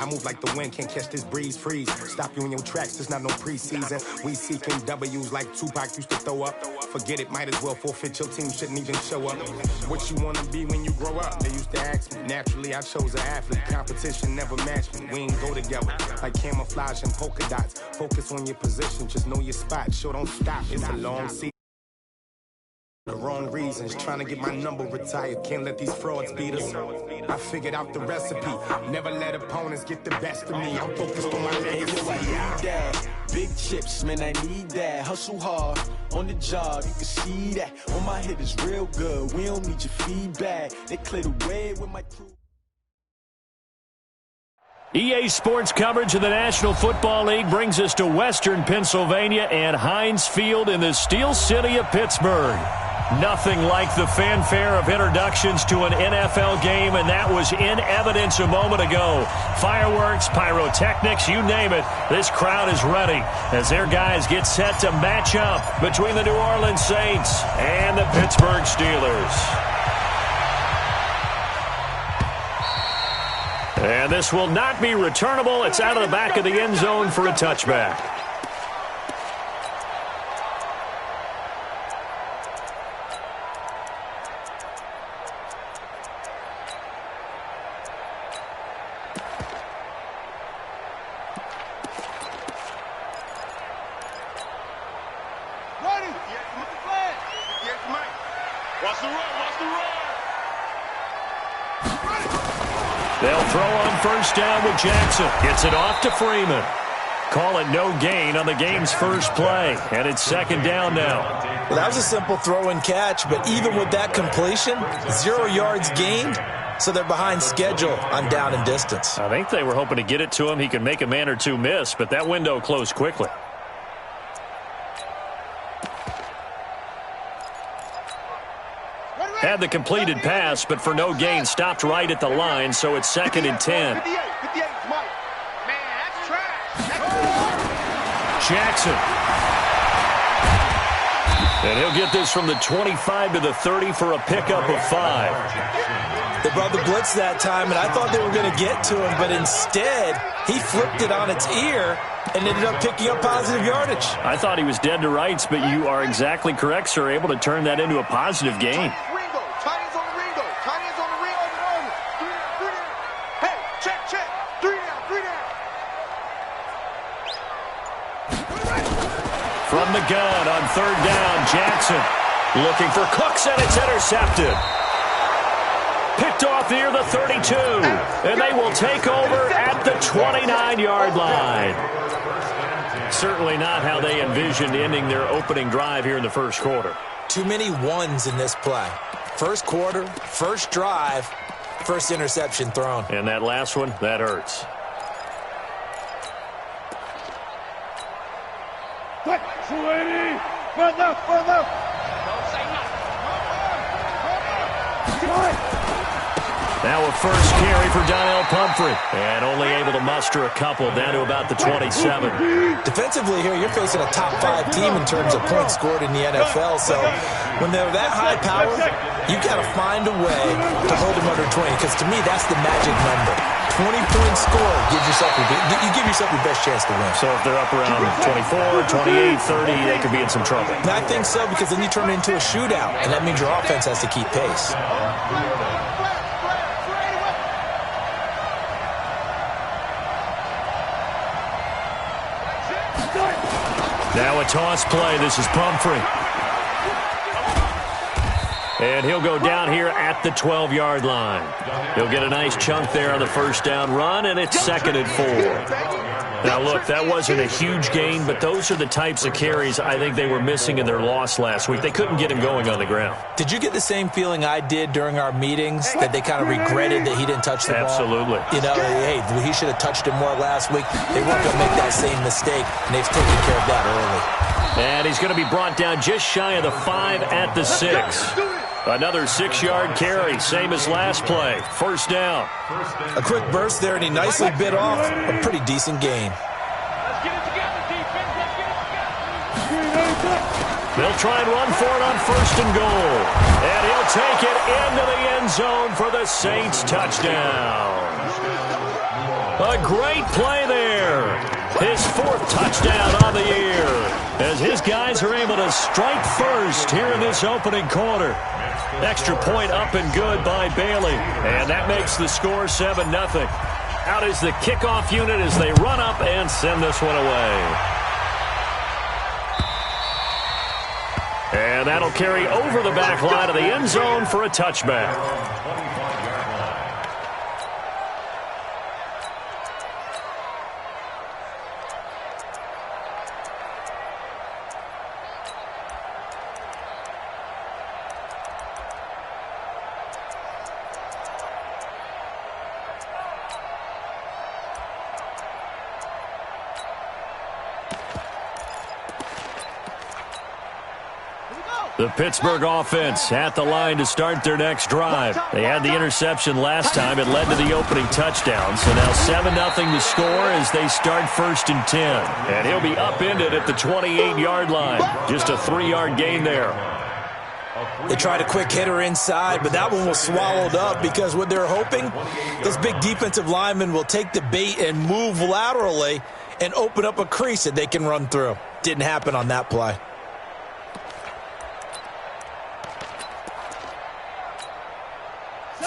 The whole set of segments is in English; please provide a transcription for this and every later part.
I move like the wind, can't catch this breeze, freeze. Stop you in your tracks, there's not no preseason. We seeking W's like Tupac used to throw up. Forget it, might as well forfeit, your team shouldn't even show up. What you wanna be when you grow up? They used to ask me. Naturally, I chose an athlete. Competition never matched me. We ain't go together like camouflage and polka dots. Focus on your position, just know your spot. Sure, don't stop, it's a long season. The wrong reasons, trying to get my number retired. Can't let these frauds beat us. I figured out the recipe. Never let opponents get the best of me. I'm focused on my legacy. I need that. Big chips, man, I need that. Hustle hard on the job, you can see that. On my head is real good. We don't need your feedback. They clear the way with my crew. EA Sports coverage of the National Football League brings us to Western Pennsylvania and Heinz Field in the Steel City of Pittsburgh. Nothing like the fanfare of introductions to an NFL game, and that was in evidence a moment ago. Fireworks, pyrotechnics, you name it. This crowd is ready as their guys get set to match up between the New Orleans Saints and the Pittsburgh Steelers. And this will not be returnable. It's out of the back of the end zone for a touchback. They'll throw on first down with Jackson. Gets it off to Freeman. Call it no gain on the game's first play. And it's second down now. Well, that was a simple throw and catch, but even with that completion, 0 yards gained, so they're behind schedule on down and distance. I think they were hoping to get it to him. He could make a man or two miss, but that window closed quickly. Had the completed pass, but for no gain, stopped right at the line, so it's second and 10. Jackson. And he'll get this from the 25 to the 30 for a pickup of 5. They brought the blitz that time, and I thought they were going to get to him, but instead, he flipped it on its ear and ended up picking up positive yardage. I thought he was dead to rights, but you are exactly correct, sir, able to turn that into a positive gain. From the gun on third down, Jackson looking for Cooks, and it's intercepted. Picked off near the 32, and they will take over at the 29-yard line. Certainly not how they envisioned ending their opening drive here in the first quarter. Too many ones in this play. First quarter, first drive, first interception thrown. And that last one, that hurts. Now a first carry for Donnell Pumphrey, and only able to muster a couple down to about the 27. Defensively here, you're facing a top 5 team in terms of points scored in the NFL, so when they're that high power, you've got to find a way to hold them under 20, because to me, that's the magic number. 20-point score gives yourself you give yourself your best chance to win. So if they're up around 24, 28, 30, they could be in some trouble. And I think so, because then you turn it into a shootout, and that means your offense has to keep pace. Now a toss play. This is Pumphrey. And he'll go down here at the 12-yard line. He'll get a nice chunk there on the first down run, and it's second and 4. Now, look, that wasn't a huge gain, but those are the types of carries I think they were missing in their loss last week. They couldn't get him going on the ground. Did you get the same feeling I did during our meetings, that they kind of regretted that he didn't touch the ball? Absolutely. You know, hey, he should have touched it more last week. They weren't going to make that same mistake, and they've taken care of that early. And he's going to be brought down just shy of the 5 at the 6. Another 6-yard carry, same as last play. First down. A quick burst there, and he nicely bit off a pretty decent gain. They'll try and run for it on first and goal. And he'll take it into the end zone for the Saints touchdown. A great play there. His 4th touchdown on the year as his guys are able to strike first here in this opening quarter. Extra point up and good by Bailey. And that makes the score 7-0. Out is the kickoff unit as they run up and send this one away. And that'll carry over the back line of the end zone for a touchback. The Pittsburgh offense at the line to start their next drive. They had the interception last time. It led to the opening touchdown. So now 7-0 to score as they start 1st and 10. And he'll be upended at the 28-yard line. Just a 3-yard gain there. They tried a quick hitter inside, but that one was swallowed up because what they're hoping, those big defensive linemen will take the bait and move laterally and open up a crease that they can run through. Didn't happen on that play.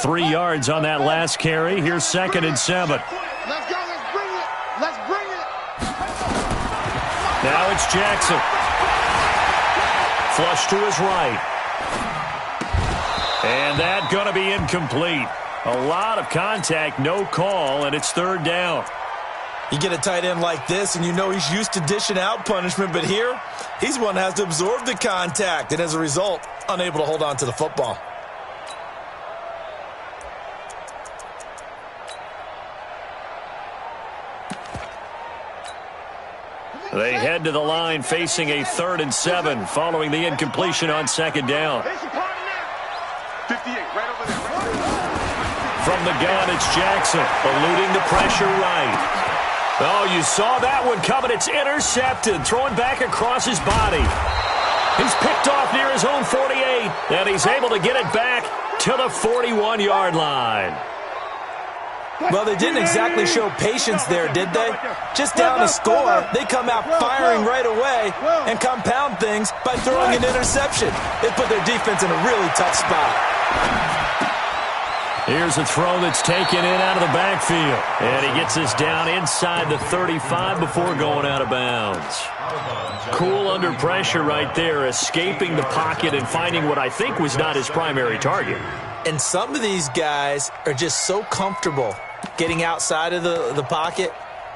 3 yards on that last carry. Here's 2nd and 7. Let's go. Let's bring it. Let's bring it. Now it's Jackson. Flush to his right. And that's going to be incomplete. A lot of contact, no call, and it's 3rd down. You get a tight end like this, and you know he's used to dishing out punishment, but here, he's one that has to absorb the contact, and as a result, unable to hold on to the football. They head to the line facing a 3rd and 7 following the incompletion on 2nd down. 58, right over there. From the gun, it's Jackson, eluding the pressure right. Oh, you saw that one coming. It's intercepted, throwing back across his body. He's picked off near his own 48, and he's able to get it back to the 41-yard line. Well, they didn't exactly show patience there, did they? Just down a score, they come out firing right away and compound things by throwing an interception. They put their defense in a really tough spot. Here's a throw that's taken in out of the backfield. And he gets this down inside the 35 before going out of bounds. Cool under pressure right there, escaping the pocket and finding what I think was not his primary target. And some of these guys are just so comfortable getting outside of the pocket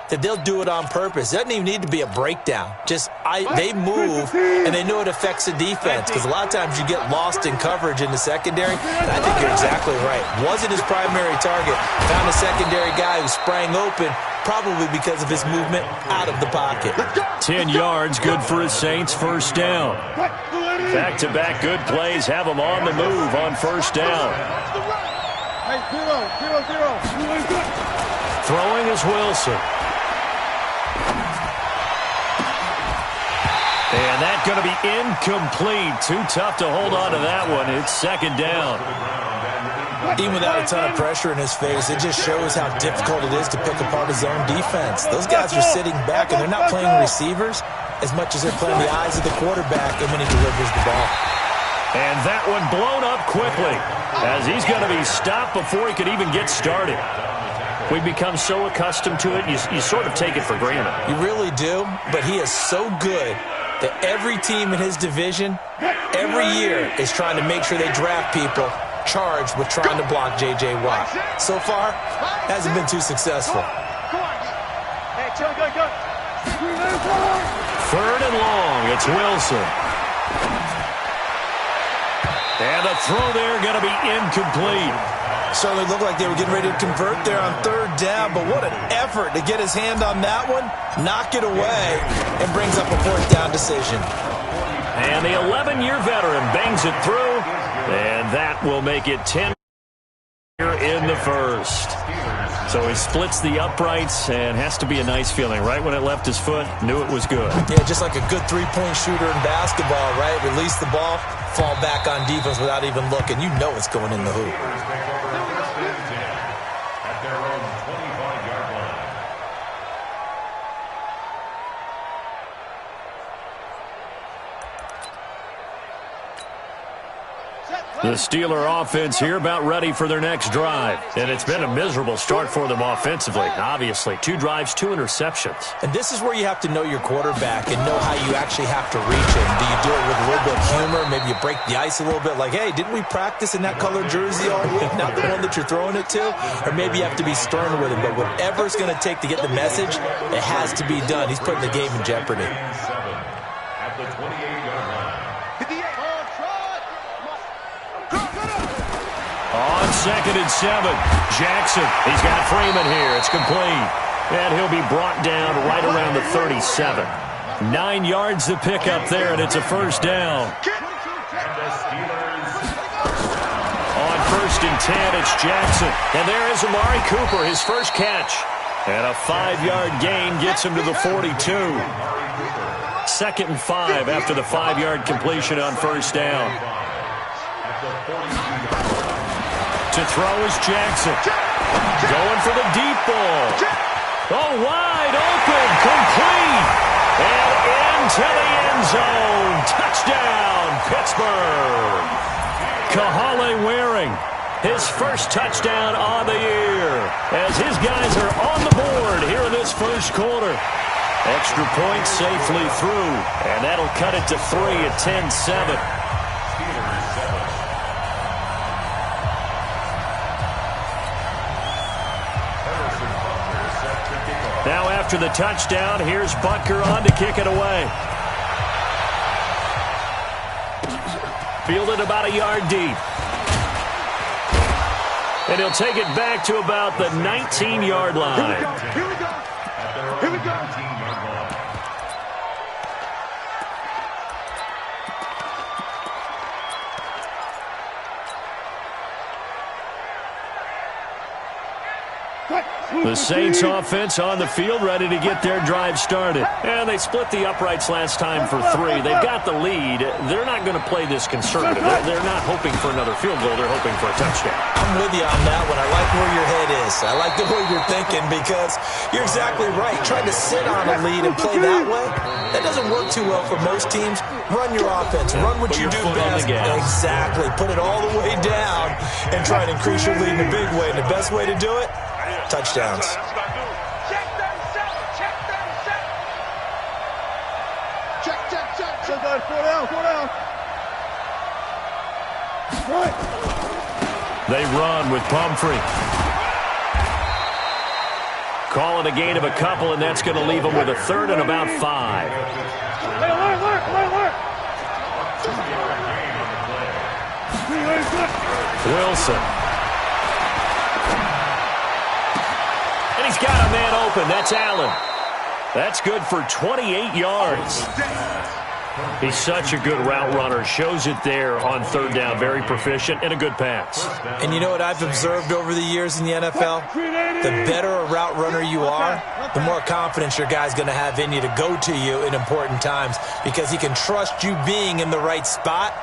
that they'll do it on purpose. It doesn't even need to be a breakdown. They move, and they know it affects the defense because a lot of times you get lost in coverage in the secondary. And I think you're exactly right. Wasn't his primary target. Found a secondary guy who sprang open, probably because of his movement out of the pocket. 10 yards, good for his Saints, 1st down. Back-to-back good plays have them on the move on 1st down. Hey, 0-0-0. Throwing is Wilson. And that's going to be incomplete. Too tough to hold on to that one. It's 2nd down. Even without a ton of pressure in his face, it just shows how difficult it is to pick apart his own defense. Those guys are sitting back, and they're not playing receivers as much as they're playing the eyes of the quarterback and when he delivers the ball. And that one blown up quickly as he's going to be stopped before he could even get started. We've become so accustomed to it, you sort of take it for granted. You really do, but he is so good that every team in his division, every year, is trying to make sure they draft people charged with trying to block J.J. Watt. So far, hasn't been too successful. Hey, chill, go. 3rd and long, it's Wilson. And the throw there going to be incomplete. Certainly looked like they were getting ready to convert there on 3rd down, but what an effort to get his hand on that one, knock it away, and brings up a 4th down decision. And the 11-year veteran bangs it through, and that will make it 10 here in the 1st. So he splits the uprights, and has to be a nice feeling. Right when it left his foot, knew it was good. Yeah, just like a good three-point shooter in basketball, right? Release the ball, fall back on defense without even looking. You know it's going in the hoop. The Steeler offense here about ready for their next drive. And it's been a miserable start for them offensively, obviously. 2 drives, 2 interceptions. And this is where you have to know your quarterback and know how you actually have to reach him. Do you do it with a little bit of humor? Maybe you break the ice a little bit like, hey, didn't we practice in that colored jersey all week, not the one that you're throwing it to? Or maybe you have to be stern with him. But whatever it's going to take to get the message, it has to be done. He's putting the game in jeopardy. At the 28-yard line. On 2nd and 7, Jackson. He's got Freeman here. It's complete. And he'll be brought down right around the 37. 9 yards to pick up there, and it's a first down. On 1st and 10, it's Jackson. And there is Amari Cooper, his first catch. And a 5-yard gain gets him to the 42. 2nd and 5 after the 5-yard completion on first down. To throw is Jackson. Going for the deep ball. Oh, wide open, complete. And into the end zone. Touchdown, Pittsburgh. Kahale Waring, his first touchdown on the year. As his guys are on the board here in this first quarter. Extra point safely through. And that'll cut it to 3 at 10-7. Now after the touchdown, here's Butker on to kick it away. Fielded about a yard deep. And he'll take it back to about the 19-yard line. Here we go. Here we go. The Saints offense on the field, ready to get their drive started. And they split the uprights last time for 3. They've got the lead. They're not going to play this conservative. They're not hoping for another field goal. They're hoping for a touchdown. I'm with you on that one. I like where your head is. I like the way you're thinking because you're exactly right. Trying to sit on a lead and play that way, that doesn't work too well for most teams. Run your offense. Run what you do best. Exactly. Put it all the way down and try and increase your lead in a big way. And the best way to do it, touchdowns. They run with Pumphrey. Call it a gain of a couple, and that's going to leave them with a 3rd and about 5. Wilson. And he's got a man open. That's Allen. That's good for 28 yards. He's such a good route runner. Shows it there on 3rd down. Very proficient and a good pass. And you know what I've observed over the years in the NFL? The better a route runner you are, the more confidence your guy's going to have in you to go to you in important times because he can trust you being in the right spot,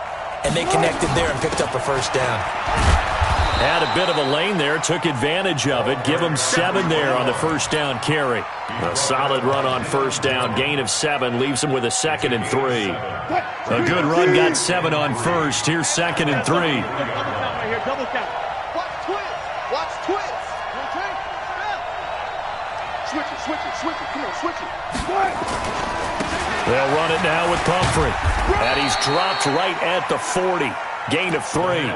and they connected there and picked up a first down. Had a bit of a lane there, took advantage of it. Give him 7 there on the first down carry. A solid run on first down. Gain of 7 leaves him with a 2nd and 3. A good run got 7 on first. Here's 2nd and 3. Double count. Watch twist. Watch twist. Okay. Switch it. Switch it. Switch it. Come on. Switch it. They'll run it now with Pumphrey. And he's dropped right at the 40. Gain of 3.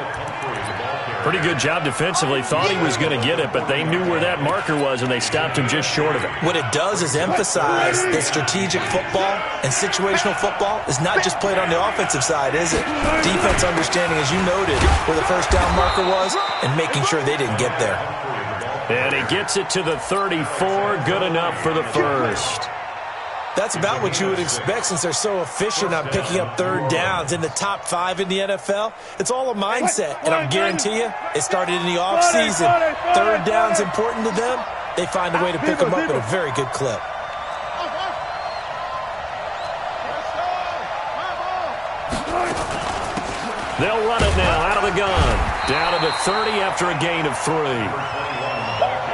Pretty good job defensively. Thought he was going to get it, but they knew where that marker was, and they stopped him just short of it. What it does is emphasize that strategic football and situational football is not just played on the offensive side, is it? Defense understanding, as you noted, where the first down marker was and making sure they didn't get there. And he gets it to the 34. Good enough for the first. That's about what you would expect since they're so efficient on picking up 3rd downs in the top 5 in the NFL. It's all a mindset, and I'll guarantee you it started in the offseason. 3rd down's important to them. They find a way to pick them up at a very good clip. They'll run it now out of the gun. Down to the 30 after a gain of 3.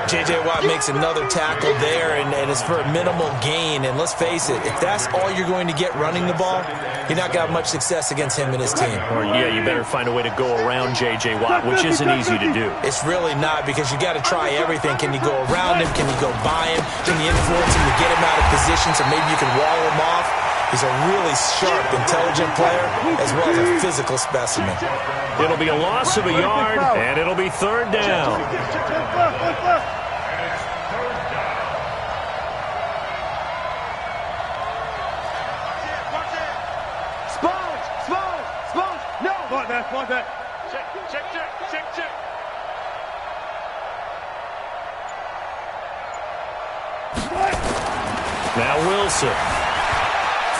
J.J. Watt makes another tackle there, and it's for a minimal gain. And let's face it, if that's all you're going to get running the ball, you're not going to have much success against him and his team. Or, yeah, you better find a way to go around J.J. Watt, which isn't easy to do. It's really not, because you got to try everything. Can you go around him? Can you go by him? Can you influence him to get him out of position so maybe you can wall him off? He's a really sharp, intelligent player, as well as a physical specimen. It'll be a loss of a yard, and it'll be third down. Sponge! No! Right there. Check. Now Wilson.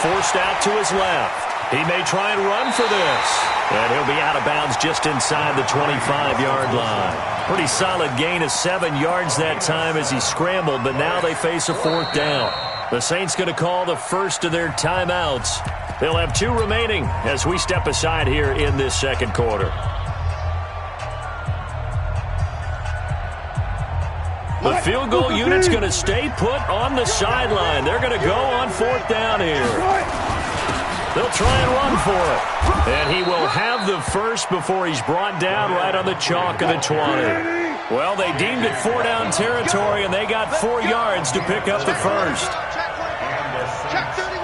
Forced out to his left. He may try and run for this. And he'll be out of bounds just inside the 25-yard line. Pretty solid gain of 7 yards that time as he scrambled, but now they face a fourth down. The Saints going to call the first of their timeouts. They'll have 2 remaining as we step aside here in this second quarter. The field goal unit's going to stay put on the sideline. They're going to go on fourth down here. They'll try and run for it. And he will have the first before he's brought down right on the chalk of the 20. Well, they deemed it 4-down territory, and they got 4 yards to pick up the first. Check 31.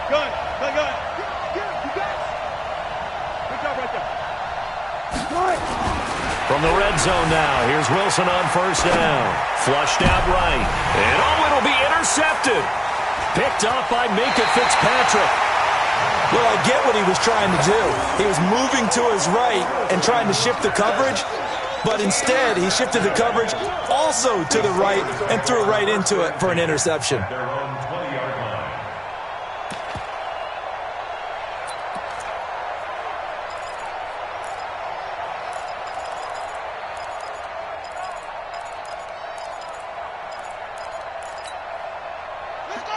Good. Good job right there. From the red zone now, here's Wilson on first down. Flushed out right. And, it'll be intercepted. Picked off by Minka Fitzpatrick. Well, I get what he was trying to do. He was moving to his right and trying to shift the coverage, but instead he shifted the coverage also to the right and threw right into it for an interception.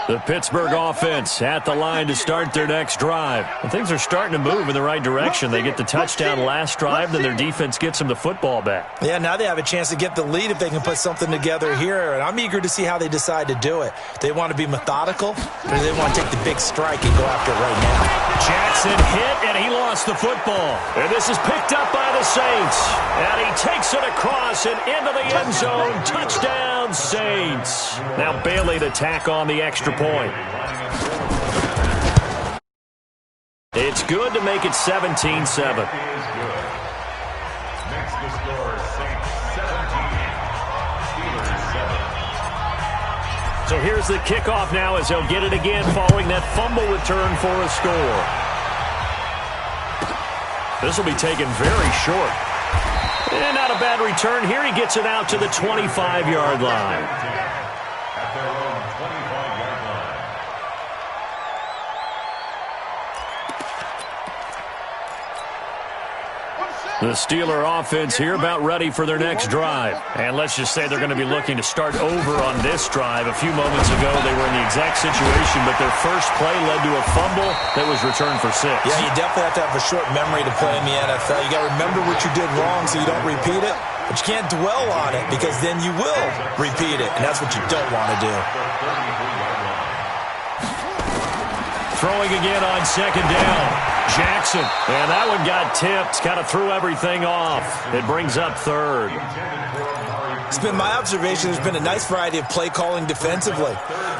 The Pittsburgh offense at the line to start their next drive. And things are starting to move in the right direction. They get the touchdown last drive, then their defense gets them the football back. Yeah, now they have a chance to get the lead if they can put something together here. And I'm eager to see how they decide to do it. They want to be methodical, or do they want to take the big strike and go after it right now? Jackson hit, and he lost the football. And this is picked up by the Saints. And he takes it across and into the end zone. Touchdown, Saints. Now Bailey to tack on the extra point. It's good to make it 17-7. Makes the score Saints 17, Steelers 7. So here's the kickoff now as they'll get it again following that fumble return for a score. This will be taken very short. And not a bad return here. He gets it out to the 25-yard line. At their own 25-yard line. The Steeler offense here about ready for their next drive. And let's just say they're going to be looking to start over on this drive. A few moments ago, they were in the exact situation, but their first play led to a fumble that was returned for 6. Yeah, you definitely have to have a short memory to play in the NFL. You got to remember what you did wrong so you don't repeat it, but you can't dwell on it because then you will repeat it, and that's what you don't want to do. Throwing again on second down. Jackson, and that one got tipped, kind of threw everything off. It brings up third. It's been my observation there's been a nice variety of play calling defensively.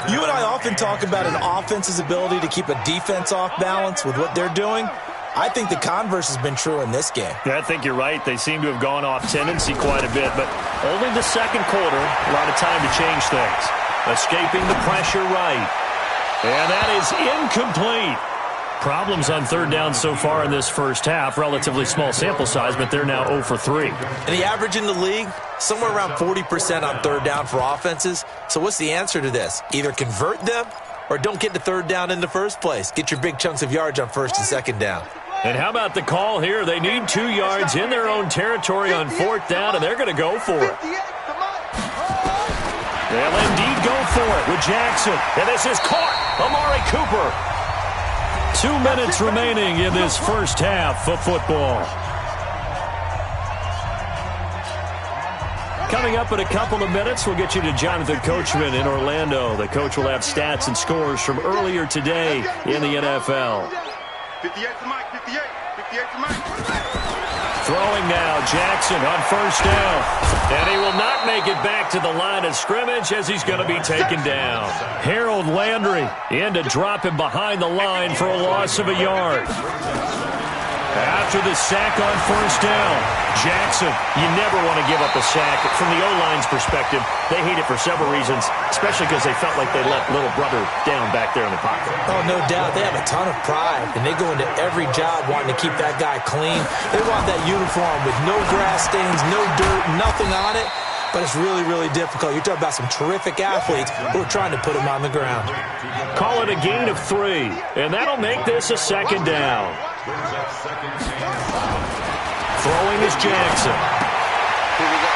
You and I often talk about an offense's ability to keep a defense off balance with what they're doing. I think the converse has been true in this game. Yeah, I think you're right. They seem to have gone off tendency quite a bit, but only the second quarter, a lot of time to change things. Escaping the pressure right. And that is incomplete. Problems on third down so far in this first half. Relatively small sample size, but they're now 0 for 3. And the average in the league, somewhere around 40% on third down for offenses. So what's the answer to this? Either convert them or don't get to third down in the first place. Get your big chunks of yards on first and second down. And how about the call here? They need 2 yards in their own territory on fourth down, and they're going to go for it. They'll indeed go for it with Jackson. And this is caught. Amari Cooper. 2 minutes remaining in this first half of football. Coming up in a couple of minutes, we'll get you to Jonathan Coachman in Orlando. The coach will have stats and scores from earlier today in the NFL. 58 to Mike, 58 to Mike. Throwing now, Jackson on first down. And he will not make it back to the line of scrimmage as he's going to be taken down. Harold Landry in to drop him behind the line for a loss of a yard. After the sack on first down, Jackson, you never want to give up a sack. From the O-line's perspective, they hate it for several reasons, especially because they felt like they let little brother down back there in the pocket. Oh, no doubt. They have a ton of pride, and they go into every job wanting to keep that guy clean. They want that uniform with no grass stains, no dirt, nothing on it. But it's really, really difficult. You're talking about some terrific athletes who are trying to put him on the ground. Call it a gain of 3, and that'll make this a second down. Throwing is Jackson.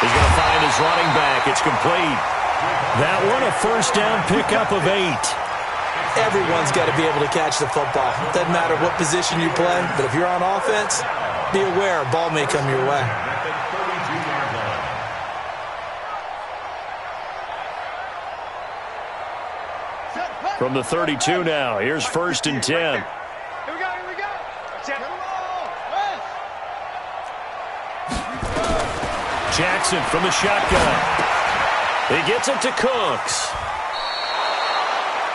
He's going to find his running back. It's complete. That one a first down pickup of 8. Everyone's got to be able to catch the football. Doesn't matter what position you play, but if you're on offense, be aware a ball may come your way. From the 32 now, here's first and 10. Here we go. Jackson from the shotgun. He gets it to Cooks.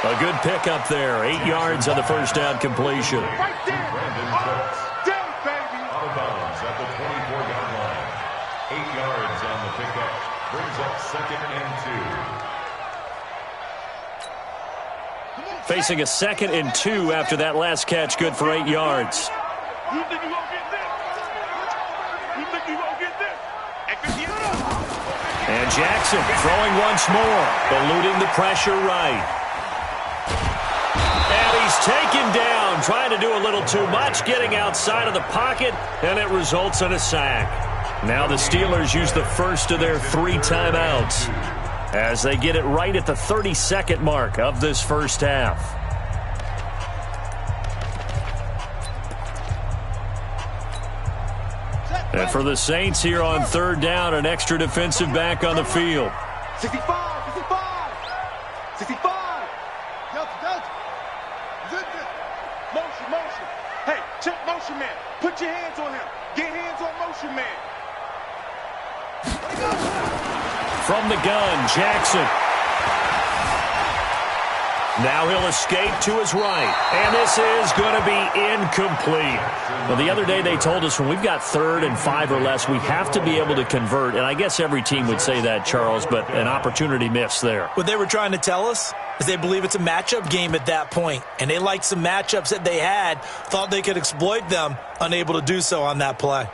A good pickup there. 8 yards on the first down completion. Right there. Down, baby. Out of bounds at the 24-yard line. 8 yards on the pickup. Brings up second and 2. Facing a second and 2 after that last catch, good for 8 yards. You think you won't get this? You think you won't get this? And Jackson throwing once more, eluding the pressure right. And he's taken down, trying to do a little too much, getting outside of the pocket, and it results in a sack. Now the Steelers use the first of their 3 timeouts as they get it right at the 30-second mark of this first half. And for the Saints here on third down, an extra defensive back on the field. 65. Motion. Hey, check motion man. Put your hands on him. Get hands on motion man. From the gun, Jackson. Now he'll escape to his right. And this is going to be incomplete. Well, the other day they told us when we've got 3rd and 5 or less, we have to be able to convert. And I guess every team would say that, Charles, but an opportunity missed there. What they were trying to tell us is they believe it's a matchup game at that point. And they liked some matchups that they had, thought they could exploit them, unable to do so on that play.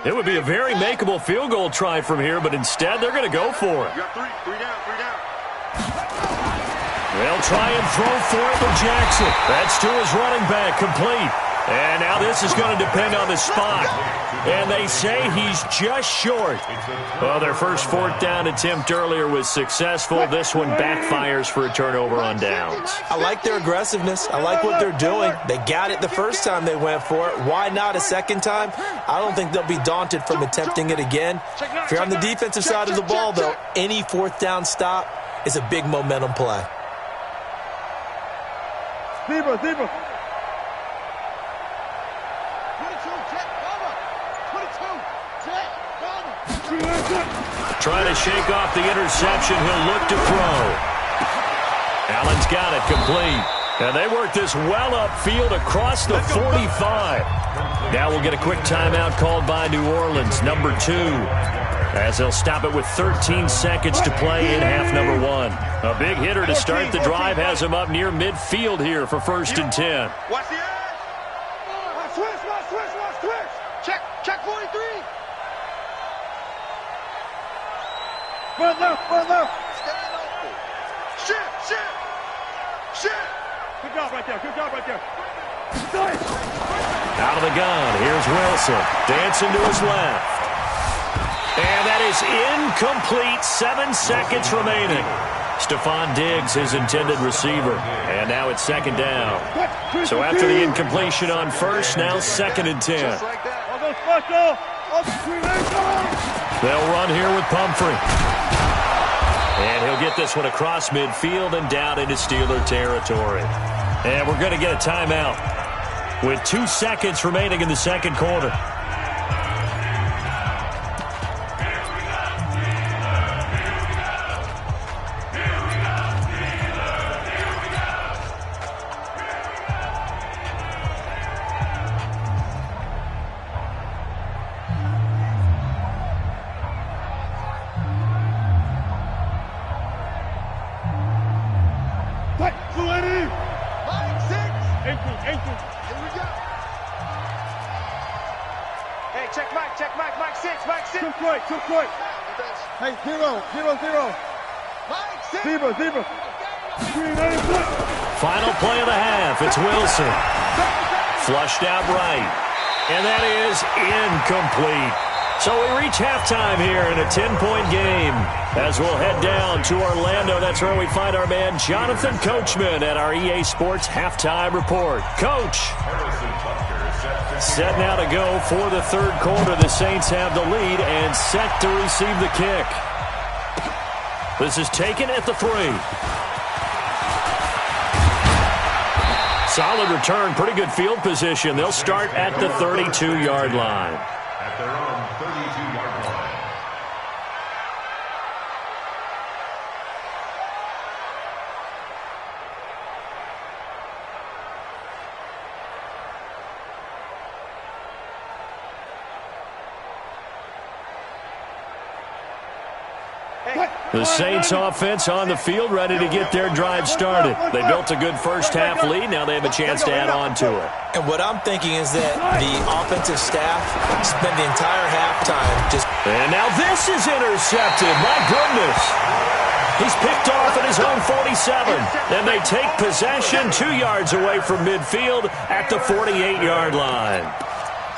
It would be a very makeable field goal try from here, but instead they're going to go for it. You got 3 down. They'll try and throw for it with Jackson. That's to his running back, complete. And now this is going to depend on the spot. And they say he's just short. Well, their first 4th down attempt earlier was successful. This one backfires for a turnover on downs. I like their aggressiveness. I like what they're doing. They got it the first time they went for it. Why not a second time? I don't think they'll be daunted from attempting it again. If you're on the defensive side of the ball, though, any 4th down stop is a big momentum play. Zebra. Trying to shake off the interception. He'll look to throw. Allen's got it complete. And they work this well upfield across the 45. Now we'll get a quick timeout called by New Orleans, number 2, as they'll stop it with 13 seconds to play in half number 1. A big hitter to start the drive has him up near midfield here for 1st and 10. Watch the edge. Watch twist. Check 43. Run left. Stand open. Shit. Good job right there. Out of the gun, here's Wilson. Dancing to his left. And that is incomplete. 7 seconds remaining. Stephon Diggs, his intended receiver. And now it's 2nd down. So after the incompletion on first, now 2nd and 10. Just like that. They'll run here with Pumphrey. And he'll get this one across midfield and down into Steeler territory. And we're going to get a timeout with 2 seconds remaining in the second quarter. Hey, 0, 0, 0. Zebra. Final play of the half. It's Wilson. Flushed out right. And that is incomplete. So we reach halftime here in a 10-point game. As we'll head down to Orlando, that's where we find our man Jonathan Coachman at our EA Sports Halftime Report. Coach. Set now to go for the third quarter. The Saints have the lead and set to receive the kick. This is taken at the 3. Solid return, pretty good field position. They'll start at the 32-yard line. At their own 32-yard line. The Saints offense on the field, ready to get their drive started. They built a good first half lead. Now they have a chance to add on to it. And what I'm thinking is that the offensive staff spent the entire halftime just... And now this is intercepted. My goodness. He's picked off at his own 47. Then they take possession 2 yards away from midfield at the 48-yard line.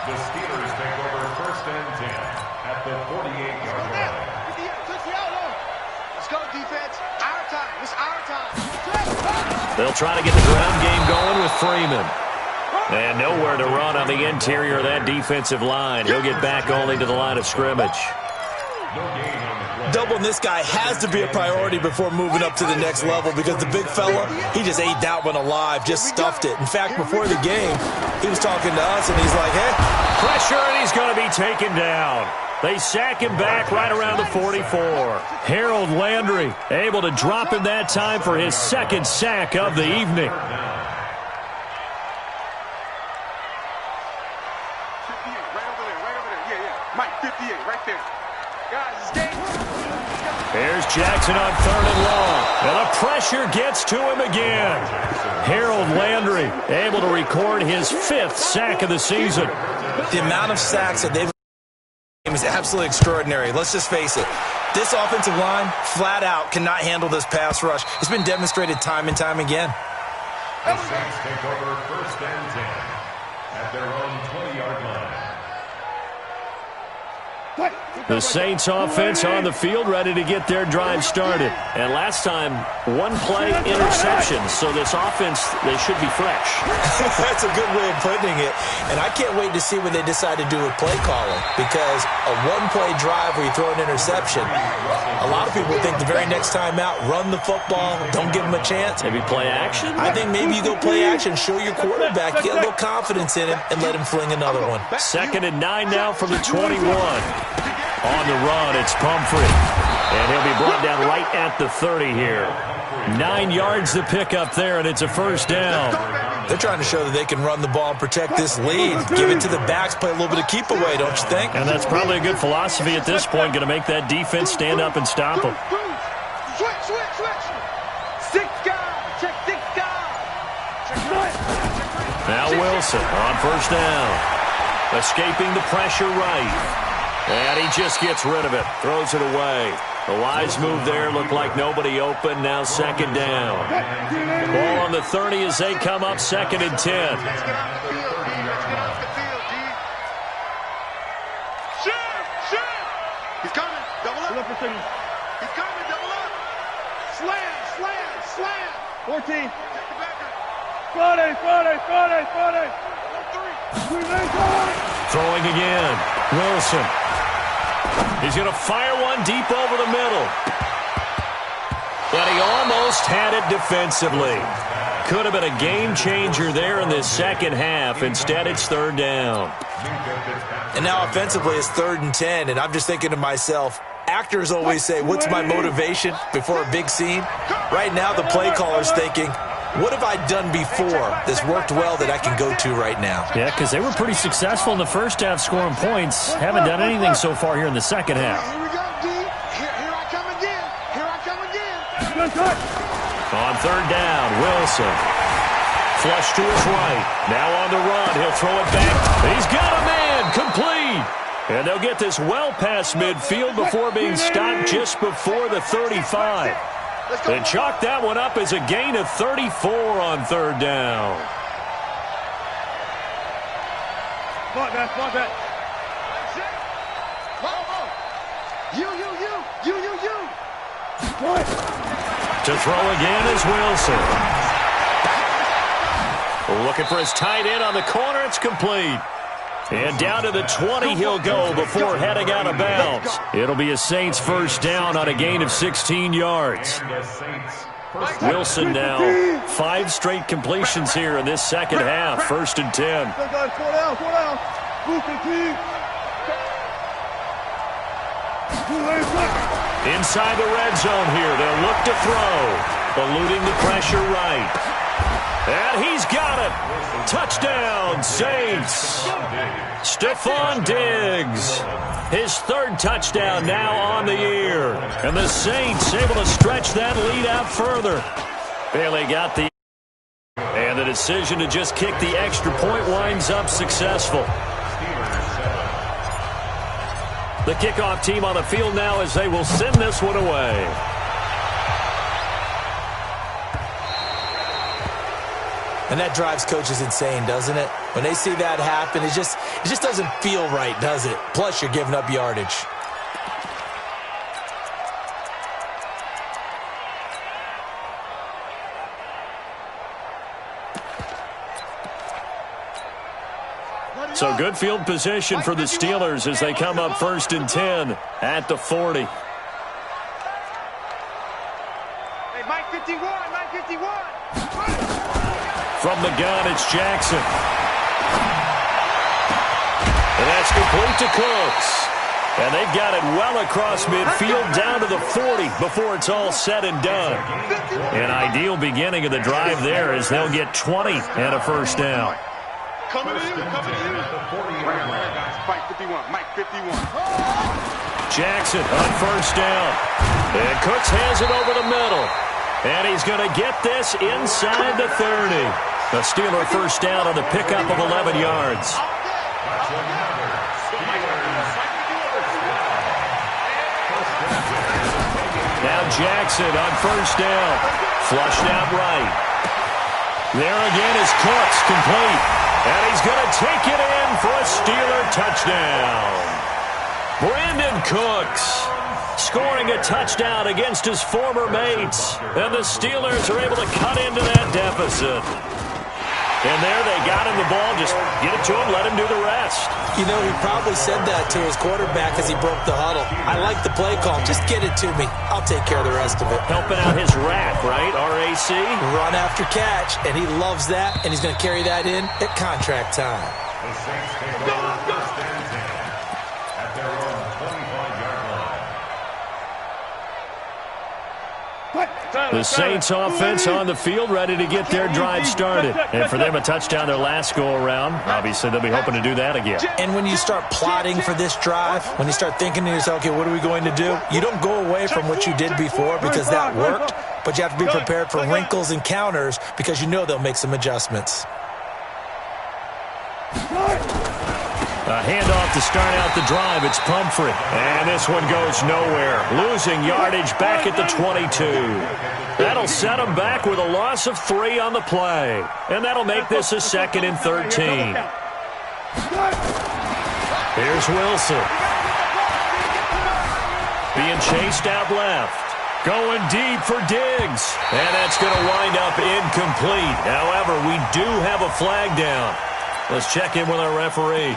The Steelers take over first and 10 at the 48-yard line. Let's go, defense. Our time. It's our time. They'll try to get the ground game going with Freeman. And nowhere to run on the interior of that defensive line. He'll get back only to the line of scrimmage. Doubling this guy has to be a priority before moving up to the next level because the big fella, he just ate that one alive, just stuffed it. In fact, before the game, he was talking to us, and he's like, hey. Pressure, and he's going to be taken down. They sack him back right around the 44. Harold Landry able to drop him that time for his second sack of the evening. Mike, 58, right there. Guys, it's game. Here's Jackson on 3rd and long. And the pressure gets to him again. Harold Landry able to record his 5th sack of the season. The amount of sacks that they've is absolutely extraordinary. Let's just face it. This offensive line, flat out, cannot handle this pass rush. It's been demonstrated time and time again. The Saints take over first and 10 at their own 20-yard line. The Saints offense on the field, ready to get their drive started. And last time, 1 play interception. So this offense, they should be fresh. That's a good way of putting it. And I can't wait to see what they decide to do with play calling. Because a 1-play drive where you throw an interception, a lot of people think the very next time out, run the football, don't give them a chance. Maybe play action? I think maybe you go play action, show your quarterback, get a little confidence in him, and let him fling another one. 2nd and 9 now from the 21. On the run, it's Pumphrey. And he'll be brought down right at the 30 here. 9 yards to pick up there, and it's a first down. They're trying to show that they can run the ball and protect this lead. Give it to the backs, play a little bit of keep away, don't you think? And that's probably a good philosophy at this point, going to make that defense stand up and stop them. Switch. 6 guys. Check 6 guys. Now Wilson on first down. Escaping the pressure right. And he just gets rid of it. Throws it away. A wise move there. Looked like nobody open. Now 2nd down. Ball on the 30 as they come up 2nd and 10. Let's get off the field, D. Shoot. He's coming. Double up. He's coming. Double up. Slam. 14. Take the backer. Friday. 1-3. Throwing again. Wilson. He's going to fire one deep over the middle. And he almost had it defensively. Could have been a game changer there in this second half. Instead, it's third down. And now offensively, it's 3rd and 10. And I'm just thinking to myself, actors always say, what's my motivation before a big scene? Right now, the play caller's thinking, what have I done before that's worked well that I can go to right now? Yeah, because they were pretty successful in the first half scoring points. Haven't done anything so far here in the second half. Here we go, D. Here I come again. Here I come again. On third down, Wilson. Flush to his right. Now on the run. He'll throw it back. He's got a man. Complete. And they'll get this well past midfield before being stopped just before the 35. They chalk that one up as a gain of 34 on third down. Fuck that. To throw again is Wilson. Looking for his tight end on the corner. It's complete. And down to the 20 he'll go before heading out of bounds. It'll be a Saints first down on a gain of 16 yards. Wilson now 5 straight completions here in this second half. 1st and 10. Inside the red zone here. They'll look to throw. Eluding the pressure right. And he's got it. Touchdown, Saints. Stephon Diggs. His 3rd touchdown now on the year. And the Saints able to stretch that lead out further. Bailey got the... And the decision to just kick the extra point winds up successful. The kickoff team on the field now as they will send this one away. And that drives coaches insane, doesn't it? When they see that happen, it just doesn't feel right, does it? Plus, you're giving up yardage. So good field position for the Steelers as they come up 1st and 10 at the 40. Hey, Mike 51. From the gun, it's Jackson. And that's complete to Cooks. And they've got it well across midfield down to the 40 before it's all said and done. An ideal beginning of the drive there as they'll get 20 and a first down. Coming in. Right, guys. Mike 51. Jackson on first down. And Cooks has it over the middle. And he's going to get this inside the 30. The Steeler first down on the pickup of 11 yards. Now Jackson on first down. Flushed out right. There again is Cooks, complete. And he's going to take it in for a Steeler touchdown. Brandon Cooks scoring a touchdown against his former mates. And the Steelers are able to cut into that deficit. And there they got him the ball. Just get it to him, let him do the rest. You know, he probably said that to his quarterback as he broke the huddle. I like the play call. Just get it to me. I'll take care of the rest of it. Helping out his RAC, right? R-A-C? Run after catch, and he loves that, and he's going to carry that in at contract time. The Saints take over first and 10 at their own 25-yard line. The Saints offense on the field ready to get their drive started. And for them, a touchdown their last go-around. Obviously, they'll be hoping to do that again. And when you start plotting for this drive, when you start thinking to yourself, okay, what are we going to do? You don't go away from what you did before because that worked, but you have to be prepared for wrinkles and counters because you know they'll make some adjustments. A handoff to start out the drive. It's Pumphrey. And this one goes nowhere. Losing yardage back at the 22. That'll set them back with a loss of 3 on the play. And that'll make this a 2nd and 13. Here's Wilson. Being chased out left. Going deep for Diggs. And that's going to wind up incomplete. However, we do have a flag down. Let's check in with our referee.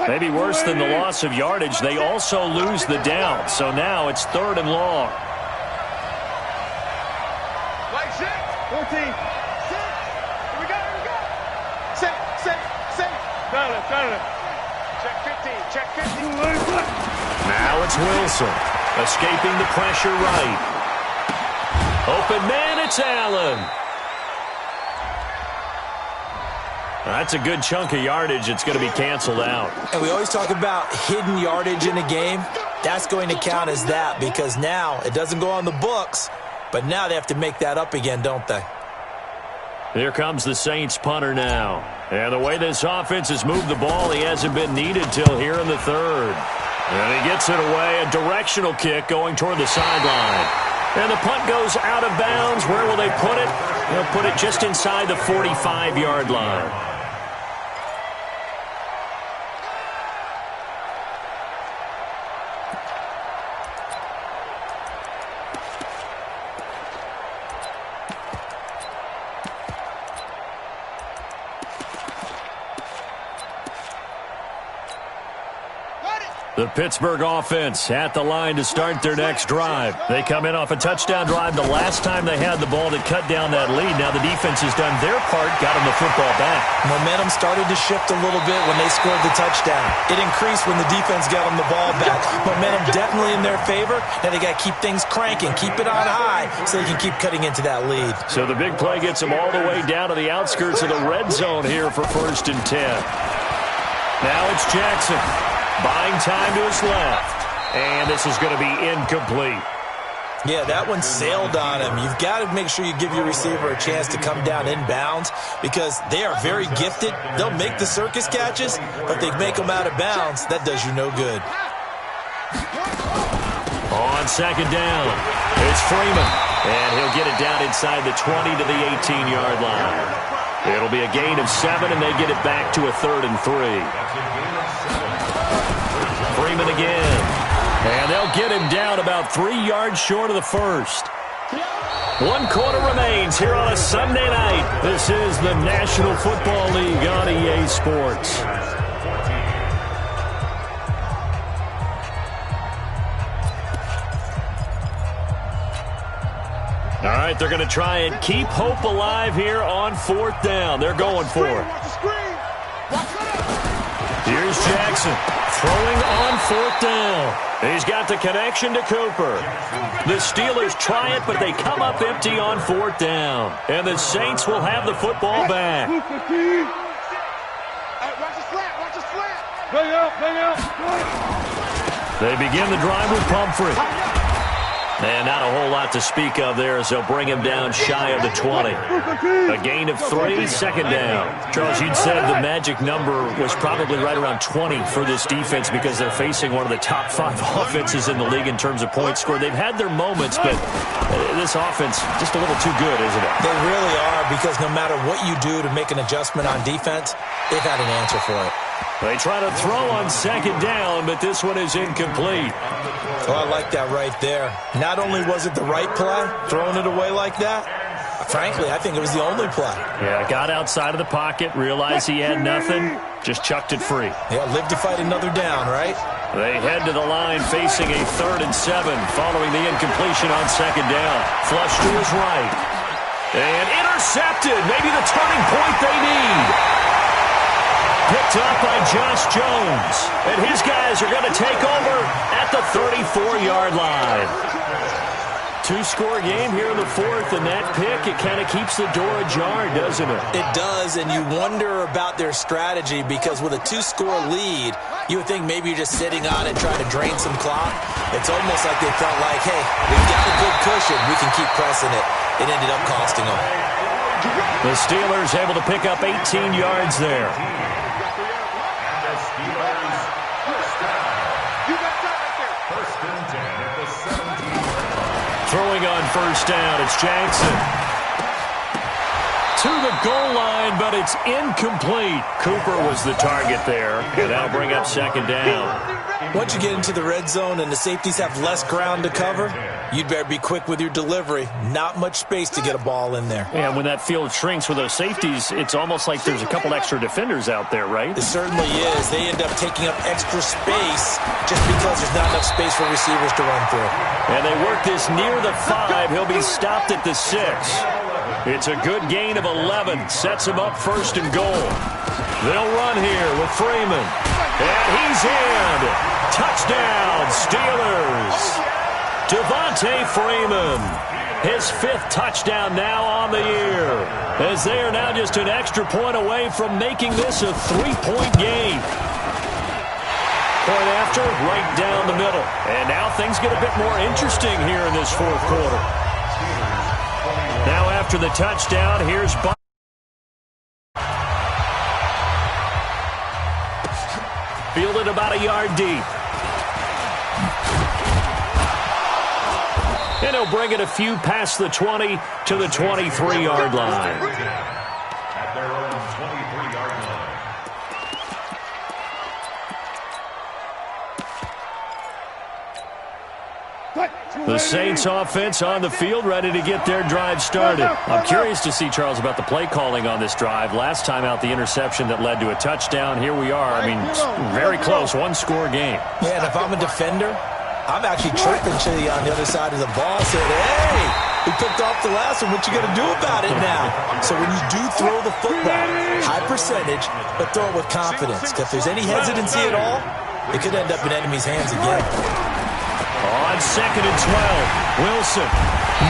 Maybe worse than the loss of yardage, they also lose the down. So now it's 3rd and long. 14. Here we go. Safe. Got it. Check 15. Now it's Wilson. Escaping the pressure right. Open man, it's Allen. That's a good chunk of yardage. It's going to be canceled out. And we always talk about hidden yardage in a game. That's going to count as that because now it doesn't go on the books, but now they have to make that up again, don't they? Here comes the Saints punter now. And the way this offense has moved the ball, he hasn't been needed till here in the 3rd. And he gets it away, a directional kick going toward the sideline. And the punt goes out of bounds. Where will they put it? They'll put it just inside the 45-yard line. The Pittsburgh offense at the line to start their next drive. They come in off a touchdown drive the last time they had the ball to cut down that lead. Now the defense has done their part, got them the football back. Momentum started to shift a little bit when they scored the touchdown. It increased when the defense got them the ball back. Momentum definitely in their favor. Now they got to keep things cranking, keep it on high so they can keep cutting into that lead. So the big play gets them all the way down to the outskirts of the red zone here for 1st and 10. Now it's Jackson. Buying time to his left. And this is going to be incomplete. Yeah, that one sailed on him. You've got to make sure you give your receiver a chance to come down inbounds because they are very gifted. They'll make the circus catches, but they make them out of bounds. That does you no good. On 2nd down, it's Freeman. And he'll get it down inside the 20 to the 18-yard line. It'll be a gain of 7, and they get it back to a 3rd and 3. Freeman again. And they'll get him down about 3 yards short of the 1st. 1 quarter remains here on a Sunday night. This is the National Football League on EA Sports. All right, they're going to try and keep hope alive here on 4th down. They're going for it. Here's Jackson throwing on 4th down. He's got the connection to Cooper. The Steelers try it, but they come up empty on 4th down. And the Saints will have the football back. They begin the drive with Pumphrey. And not a whole lot to speak of there as they'll bring him down shy of the 20. A gain of 3, 2nd down. Charles, you'd said the magic number was probably right around 20 for this defense because they're facing one of the top 5 offenses in the league in terms of points scored. They've had their moments, but this offense just a little too good, isn't it? They really are because no matter what you do to make an adjustment on defense, they've had an answer for it. They try to throw on 2nd down, but this one is incomplete. Oh, I like that right there. Not only was it the right play, throwing it away like that, frankly, I think it was the only play. Yeah, got outside of the pocket, realized he had nothing, just chucked it free. Yeah, live to fight another down, right? They head to the line facing a 3rd and 7 following the incompletion on 2nd down. Flush to his right. And intercepted. Maybe the turning point they need. Picked up by Josh Jones. And his guys are going to take over at the 34-yard line. 2-score game here in the 4th, and that pick, it kind of keeps the door ajar, doesn't it? It does, and you wonder about their strategy because with a 2-score lead, you would think maybe you're just sitting on it trying to drain some clock. It's almost like they felt like, hey, we've got a good cushion. We can keep pressing it. It ended up costing them. The Steelers able to pick up 18 yards there. Throwing on 1st down, it's Jackson. To the goal line, but it's incomplete. Cooper was the target there, and that'll bring up 2nd down. Once you get into the red zone and the safeties have less ground to cover, you'd better be quick with your delivery. Not much space to get a ball in there. Yeah, when that field shrinks with those safeties, it's almost like there's a couple extra defenders out there, right? It certainly is. They end up taking up extra space just because there's not enough space for receivers to run through. And they work this near the 5. He'll be stopped at the 6. It's a good gain of 11. Sets him up first and goal. They'll run here with Freeman. And he's in. Touchdown, Steelers. Devontae Freeman. His 5th touchdown now on the year. As they are now just an extra point away from making this a 3-point game. Point after, right down the middle. And now things get a bit more interesting here in this 4th quarter. Now after the touchdown, here's fielded about a yard deep. And he'll bring it a few past the 20 to the 23-yard line. At their own 23-yard line. The Saints offense on the field, ready to get their drive started. I'm curious to see, Charles, about the play calling on this drive. Last time out, the interception that led to a touchdown. Here we are. I mean, very close, one-score game. Yeah, and if I'm a defender, I'm actually tripping Chili on the other side of the ball, saying, hey, we picked off the last one. What you going to do about it now? So when you do throw the football, high percentage, but throw it with confidence. If there's any hesitancy at all, it could end up in enemy's hands again. On 2nd and 12, Wilson.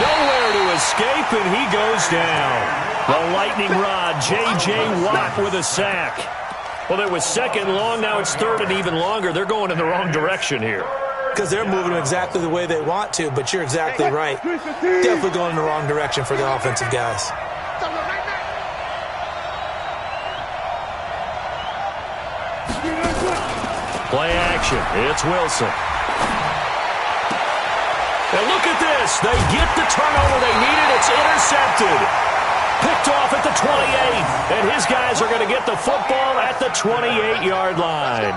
Nowhere to escape, and he goes down. The lightning rod, J.J. Watt with a sack. Well, it was 2nd and long. Now it's 3rd and even longer. They're going in the wrong direction here. Because they're moving exactly the way they want to, but you're exactly right. Definitely going in the wrong direction for the offensive guys. Play action. It's Wilson. And look at this. They get the turnover they needed. It's intercepted. Picked off at the 28. And his guys are going to get the football at the 28-yard line.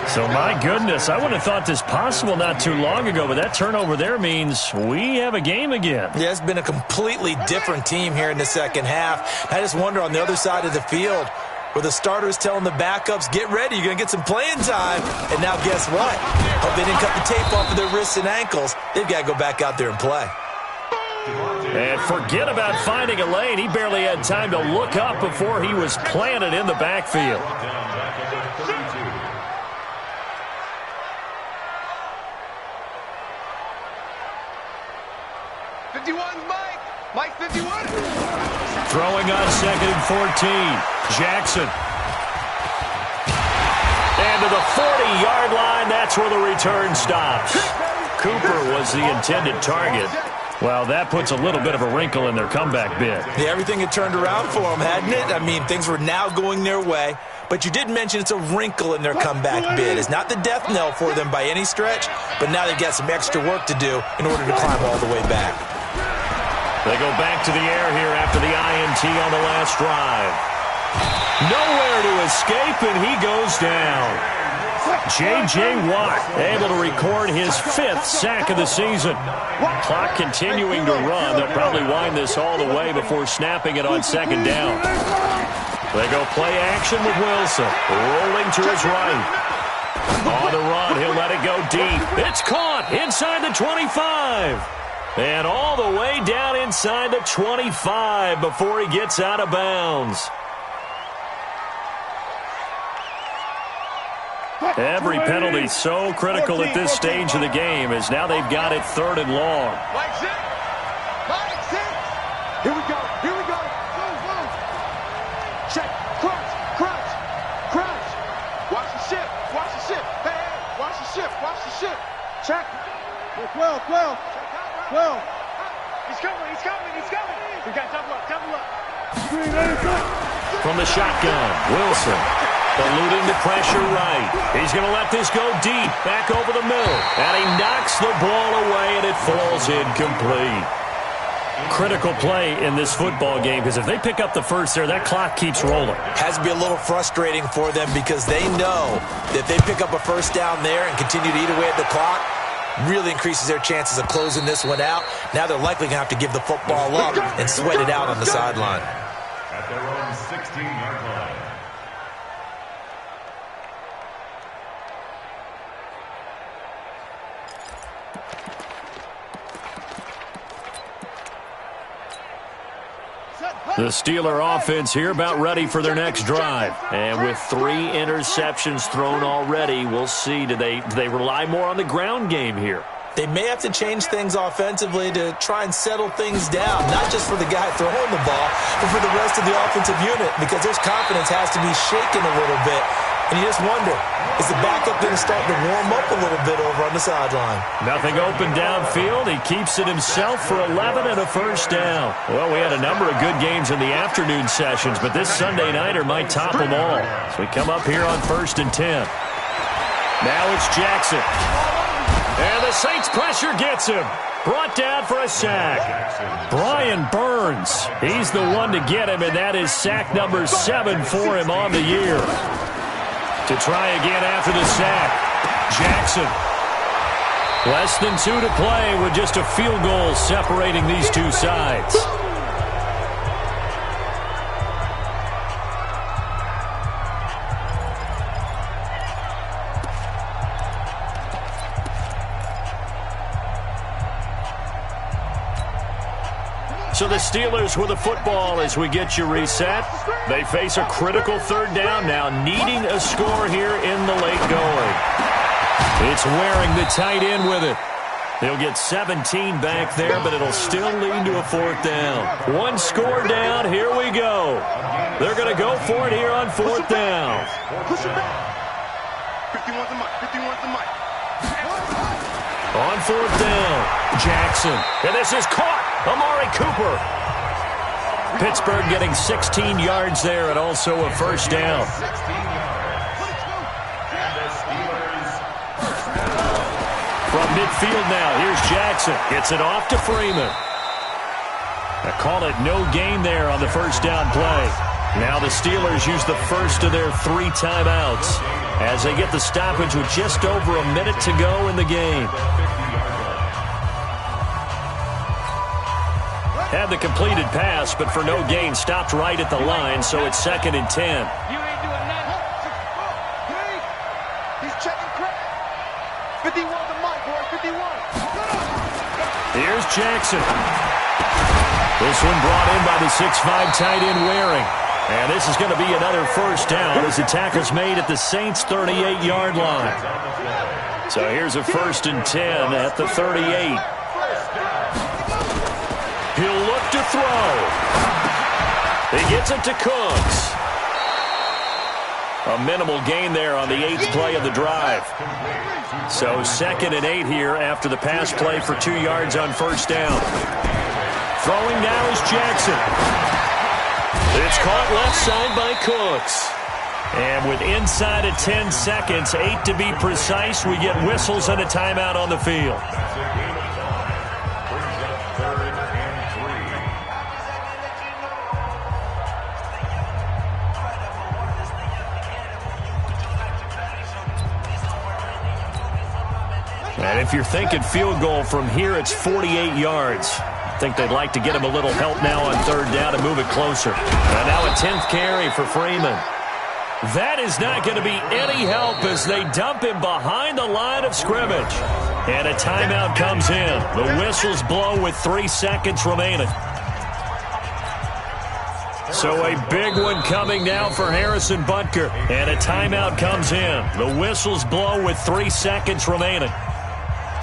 So, my goodness, I wouldn't have thought this possible not too long ago, but that turnover there means we have a game again. Yeah, it's been a completely different team here in the second half. I just wonder on the other side of the field where the starters telling the backups, get ready, you're going to get some playing time. And now guess what? Hope they didn't cut the tape off of their wrists and ankles. They've got to go back out there and play. And forget about finding a lane. He barely had time to look up before he was planted in the backfield. 51's Mike. Mike 51. Throwing on 2nd and 14. Jackson. And to the 40-yard line, that's where the return stops. Cooper was the intended target. Well, that puts a little bit of a wrinkle in their comeback bid. Yeah, everything had turned around for them, hadn't it? I mean, things were now going their way. But you did mention it's a wrinkle in their comeback bid. It's not the death knell for them by any stretch, but now they've got some extra work to do in order to climb all the way back. They go back to the air here after the INT on the last drive. Nowhere to escape, and he goes down. J.J. Watt able to record his 5th sack of the season. Clock continuing to run. They'll probably wind this all the way before snapping it on 2nd down. They go play action with Wilson. Rolling to his right. On the run, he'll let it go deep. It's caught inside the 25. And all the way down inside the 25 before he gets out of bounds. Every penalty so critical at this stage of the game as now they've got it 3rd and long. Mike 6. Mike 6. Here we go. Here we go. Go. Check. Crouch. Crouch. Crouch. Watch the ship. Watch the ship. Hey, watch the ship. Watch the ship. Check. 12. 12. 12. He's coming. He's coming. He's coming. We got double up. Double up. From the shotgun, Wilson. Eluding the pressure right. He's going to let this go deep. Back over the middle. And he knocks the ball away, and it falls incomplete. Critical play in this football game, because if they pick up the first there, that clock keeps rolling. Has to be a little frustrating for them because they know that if they pick up a first down there and continue to eat away at the clock, really increases their chances of closing this one out. Now they're likely going to have to give the football up and sweat it out on the sideline. At their own 16-yard line. The Steeler offense here about ready for their next drive. And with 3 interceptions thrown already, we'll see. Do they rely more on the ground game here? They may have to change things offensively to try and settle things down, not just for the guy throwing the ball, but for the rest of the offensive unit, because their confidence has to be shaken a little bit. And you just wonder, is the backup going to start to warm up a little bit over on the sideline? Nothing open downfield. He keeps it himself for 11 and a first down. Well, we had a number of good games in the afternoon sessions, but this Sunday nighter might top them all. So we come up here on 1st and 10. Now it's Jackson. And the Saints pressure gets him. Brought down for a sack. Brian Burns. He's the one to get him, and that is sack number 7 for him on the year. To try again after the sack. Jackson. Less than 2 to play with just a field goal separating these two sides. So the Steelers with the football as we get you reset. They face a critical 3rd down now, needing a score here in the late going. It's Waring, the tight end, with it. He'll get 17 back there, but it'll still lead to a 4th down. 1 score down, here we go. They're going to go for it here on 4th down. Push it back. 51's the mic. 51's the mic. On 4th down, Jackson. And this is caught. Amari Cooper. Pittsburgh getting 16 yards there and also a first down. 16 yards. And the Steelers. From midfield now, here's Jackson. Gets it off to Freeman. I call it no gain there on the first down play. Now the Steelers use the first of their 3 timeouts as they get the stoppage with just over a minute to go in the game. Had the completed pass, but for no gain, stopped right at the line, so it's 2nd and 10. You ain't doing nothing. He's checking credit. 51's the mic, boy. 51. Here's Jackson. This one brought in by the 6'5" tight end Waring. And this is going to be another first down as the tackle's made at the Saints' 38-yard line. So here's a 1st and 10 at the 38. He'll look to throw. He gets it to Cooks. A minimal gain there on the 8th play of the drive. So 2nd and 8 here after the pass play for 2 yards on first down. Throwing now is Jackson. It's caught left side by Cooks. And with inside of 10 seconds, 8 to be precise, we get whistles and a timeout on the field. And if you're thinking field goal from here, it's 48 yards. I think they'd like to get him a little help now on 3rd down to move it closer. And now a 10th carry for Freeman. That is not going to be any help as they dump him behind the line of scrimmage. And a timeout comes in. The whistles blow with 3 seconds remaining. So a big one coming now for Harrison Butker. And a timeout comes in. The whistles blow with 3 seconds remaining.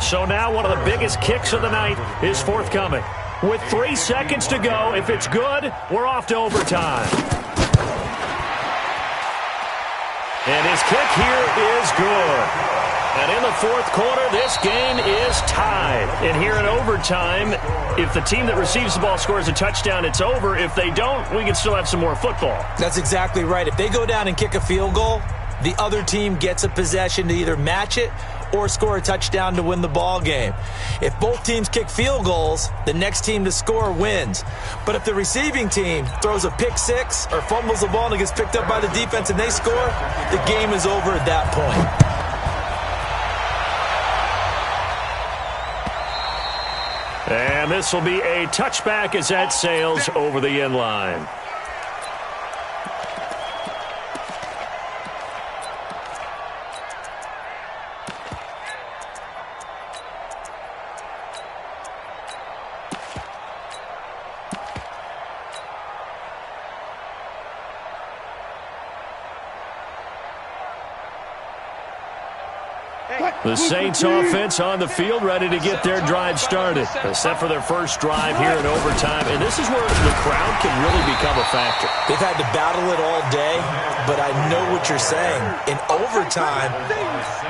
So now one of the biggest kicks of the night is forthcoming. With 3 seconds to go, if it's good, we're off to overtime. And his kick here is good. And in the 4th quarter, this game is tied. And here in overtime, if the team that receives the ball scores a touchdown, it's over. If they don't, we can still have some more football. That's exactly right. If they go down and kick a field goal, the other team gets a possession to either match it or score a touchdown to win the ball game. If both teams kick field goals, the next team to score wins. But if the receiving team throws a pick six or fumbles the ball and it gets picked up by the defense and they score, the game is over at that point. And this will be a touchback as that sails over the end line. The Saints offense on the field, ready to get their drive started. Set for their first drive here in overtime. And this is where the crowd can really become a factor. They've had to battle it all day, but I know what you're saying. In overtime,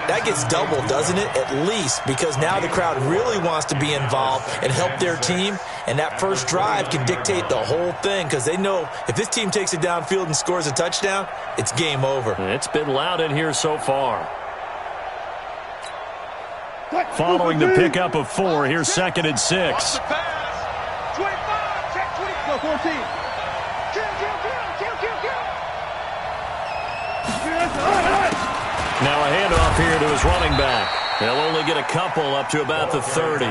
that gets doubled, doesn't it? At least, because now the crowd really wants to be involved and help their team. And that first drive can dictate the whole thing because they know if this team takes it downfield and scores a touchdown, it's game over. It's been loud in here so far. Following the pickup of 4, here's 2nd and 6. 25, check 20. 14. Now a handoff here to his running back. They'll only get a couple up to about the 30.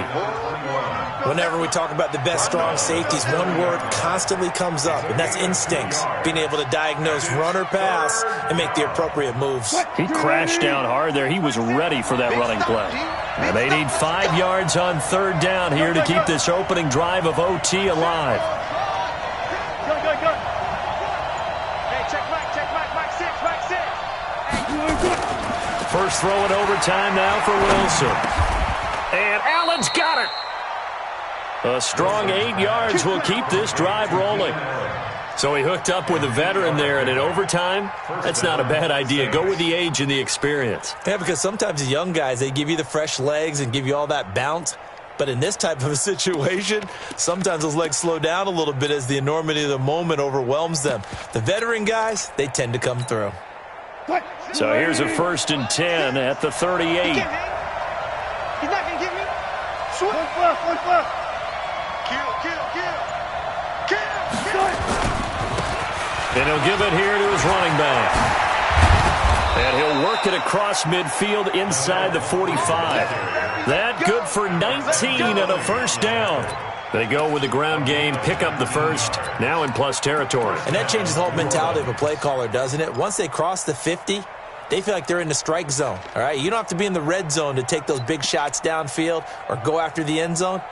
Whenever we talk about the best strong safeties, one word constantly comes up, and that's instincts. Being able to diagnose run or pass and make the appropriate moves. He crashed down hard there. He was ready for that running play. And they need 5 yards on 3rd down here to keep this opening drive of OT alive. Hey, check back 6. First throw in overtime now for Wilson. And Allen's got it. A strong 8 yards will keep this drive rolling. So he hooked up with a veteran there, and in overtime, that's not a bad idea. Go with the age and the experience. Yeah, because sometimes the young guys, they give you the fresh legs and give you all that bounce. But in this type of a situation, sometimes those legs slow down a little bit as the enormity of the moment overwhelms them. The veteran guys, they tend to come through. So here's a 1st and 10 at the 38. He's not going to get me. Switch. Kill. And he'll give it here to his running back. And he'll work it across midfield inside the 45. That good for 19 and a 1st down. They go with the ground game, pick up the 1st, now in plus territory. And that changes the whole mentality of a play caller, doesn't it? Once they cross the 50, they feel like they're in the strike zone, all right? You don't have to be in the red zone to take those big shots downfield or go after the end zone.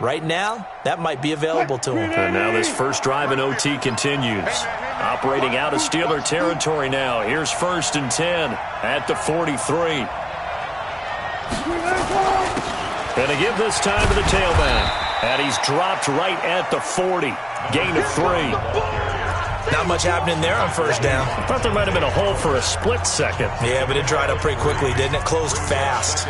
Right now, that might be available to them. And now this first drive in OT continues. Operating out of Steeler territory now. Here's 1st and 10 at the 43. And to give this time to the tailback. And he's dropped right at the 40. Gain of 3. Not much happening there on 1st down. I thought there might have been a hole for a split second. Yeah, but it dried up pretty quickly, didn't it? Closed fast.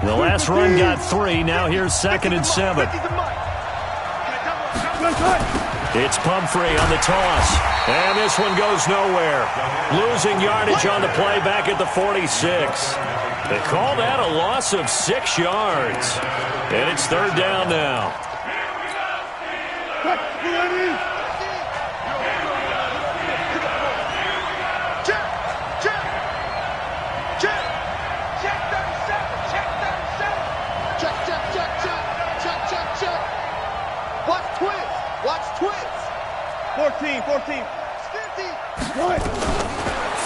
The last run got 3. Now here's 2nd and 7. It's Pumphrey on the toss. And this one goes nowhere. Losing yardage on the play back at the 46. They call that a loss of 6 yards. And it's 3rd down now. Watch twins. 14.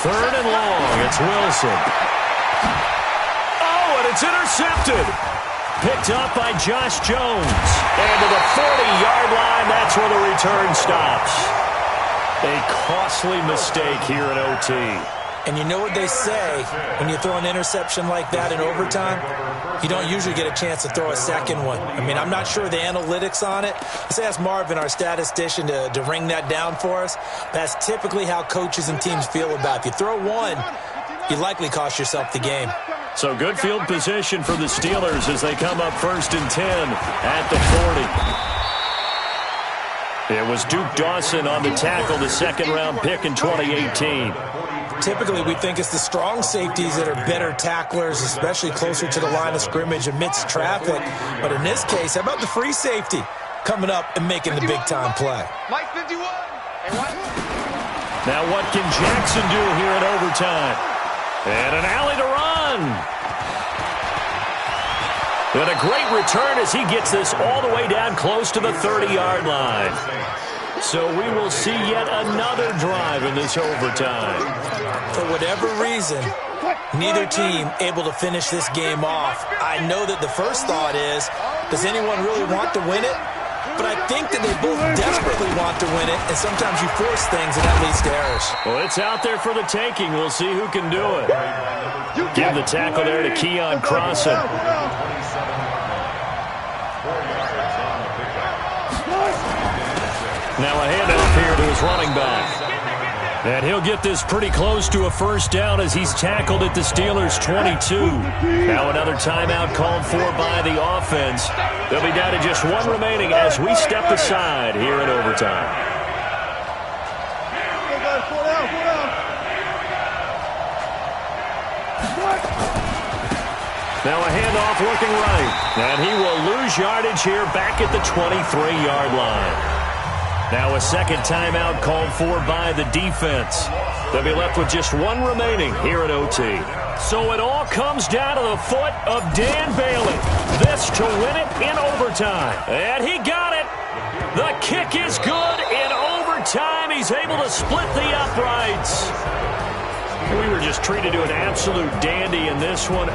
3rd and long. It's Wilson. Oh, and it's intercepted. Picked up by Josh Jones. And to the 40-yard line, that's where the return stops. A costly mistake here in OT. And you know what they say, when you throw an interception like that in overtime, you don't usually get a chance to throw a second one. I mean, I'm not sure the analytics on it. Let's ask Marvin, our statistician, to ring that down for us. That's typically how coaches and teams feel about it. If you throw one, you likely cost yourself the game. So good field position for the Steelers as they come up 1st and 10 at the 40. It was Duke Dawson on the tackle, the second-round pick in 2018. Typically, we think it's the strong safeties that are better tacklers, especially closer to the line of scrimmage amidst traffic. But in this case, how about the free safety coming up and making the big-time play? Mike 51. Now what can Jackson do here in overtime? And an alley to run. And a great return as he gets this all the way down close to the 30-yard line. So we will see yet another drive in this overtime. For whatever reason, neither team able to finish this game off. I know that the first thought is, does anyone really want to win it? But I think that they both desperately want to win it, and sometimes you force things, and that leads to errors. Well, it's out there for the taking. We'll see who can do it. Give the tackle there to Keon Crossan. Now a handoff here to his running back. And he'll get this pretty close to a first down as he's tackled at the Steelers' 22. Now another timeout called for by the offense. They'll be down to just one remaining as we step aside here in overtime. Now a handoff looking right. And he will lose yardage here back at the 23-yard line. Now a second timeout called for by the defense. They'll be left with just one remaining here at OT. So it all comes down to the foot of Dan Bailey. This to win it in overtime. And he got it. The kick is good in overtime. He's able to split the uprights. We were just treated to an absolute dandy in this one.